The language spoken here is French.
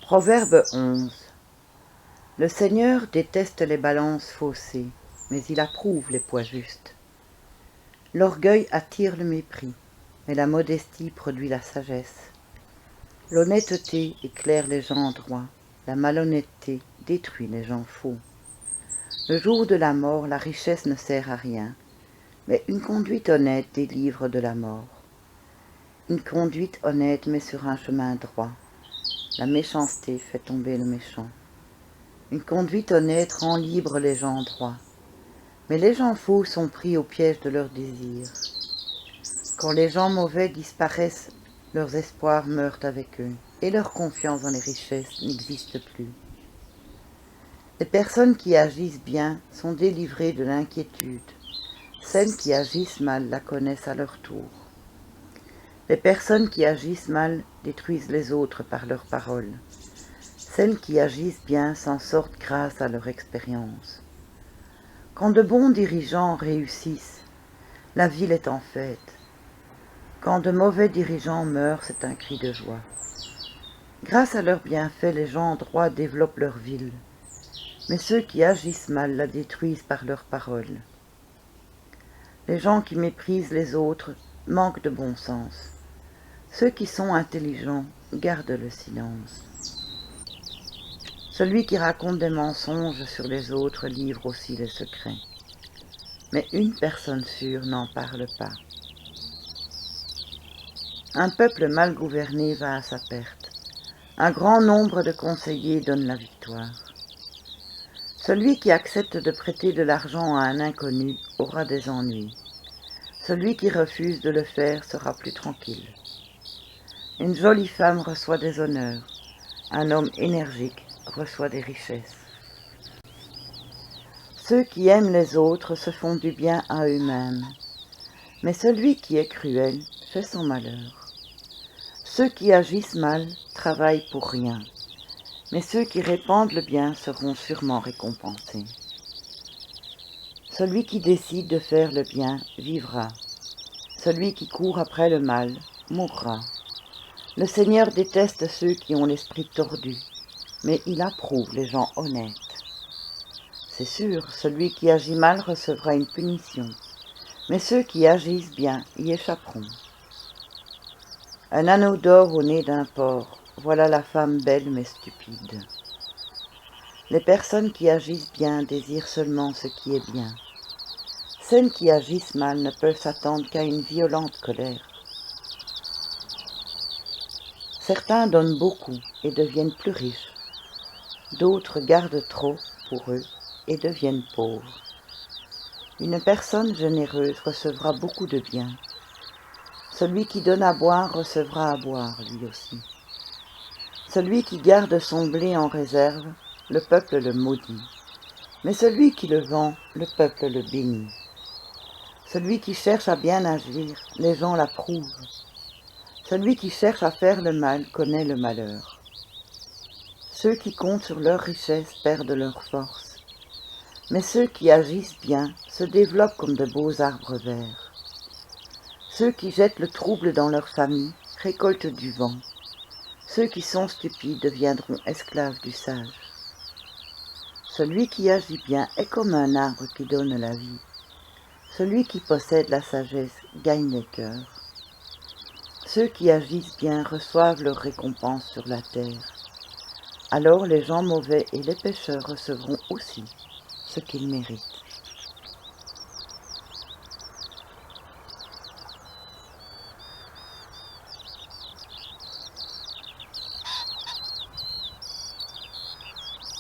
Proverbe 11. Le Seigneur déteste les balances faussées, mais il approuve les poids justes. L'orgueil attire le mépris, mais la modestie produit la sagesse. L'honnêteté éclaire les gens droits, la malhonnêteté détruit les gens faux. Le jour de la mort, la richesse ne sert à rien, mais une conduite honnête délivre de la mort. Une conduite honnête met sur un chemin droit. La méchanceté fait tomber le méchant. Une conduite honnête rend libres les gens droits, mais les gens faux sont pris au piège de leurs désirs. Quand les gens mauvais disparaissent, leurs espoirs meurent avec eux, et leur confiance dans les richesses n'existe plus. Les personnes qui agissent bien sont délivrées de l'inquiétude. Celles qui agissent mal la connaissent à leur tour. Les personnes qui agissent mal détruisent les autres par leurs paroles. Celles qui agissent bien s'en sortent grâce à leur expérience. Quand de bons dirigeants réussissent, la ville est en fête. Quand de mauvais dirigeants meurent, c'est un cri de joie. Grâce à leurs bienfaits, les gens droits développent leur ville, mais ceux qui agissent mal la détruisent par leurs paroles. Les gens qui méprisent les autres manquent de bon sens. Ceux qui sont intelligents gardent le silence. Celui qui raconte des mensonges sur les autres livre aussi les secrets. Mais une personne sûre n'en parle pas. Un peuple mal gouverné va à sa perte. Un grand nombre de conseillers donne la victoire. Celui qui accepte de prêter de l'argent à un inconnu aura des ennuis. Celui qui refuse de le faire sera plus tranquille. Une jolie femme reçoit des honneurs. Un homme énergique reçoit des richesses. Ceux qui aiment les autres se font du bien à eux-mêmes, mais celui qui est cruel fait son malheur. Ceux qui agissent mal travaillent pour rien, mais ceux qui répandent le bien seront sûrement récompensés. Celui qui décide de faire le bien vivra. Celui qui court après le mal mourra. Le Seigneur déteste ceux qui ont l'esprit tordu, mais il approuve les gens honnêtes. C'est sûr, celui qui agit mal recevra une punition, mais ceux qui agissent bien y échapperont. Un anneau d'or au nez d'un porc, voilà la femme belle mais stupide. Les personnes qui agissent bien désirent seulement ce qui est bien. Celles qui agissent mal ne peuvent s'attendre qu'à une violente colère. Certains donnent beaucoup et deviennent plus riches. D'autres gardent trop pour eux et deviennent pauvres. Une personne généreuse recevra beaucoup de bien. Celui qui donne à boire recevra à boire lui aussi. Celui qui garde son blé en réserve, le peuple le maudit. Mais celui qui le vend, le peuple le bénit. Celui qui cherche à bien agir, les gens l'approuvent. Celui qui cherche à faire le mal connaît le malheur. Ceux qui comptent sur leur richesse perdent leur force. Mais ceux qui agissent bien se développent comme de beaux arbres verts. Ceux qui jettent le trouble dans leur famille récoltent du vent. Ceux qui sont stupides deviendront esclaves du sage. Celui qui agit bien est comme un arbre qui donne la vie. Celui qui possède la sagesse gagne les cœurs. Ceux qui agissent bien reçoivent leur récompense sur la terre. Alors les gens mauvais et les pécheurs recevront aussi ce qu'ils méritent.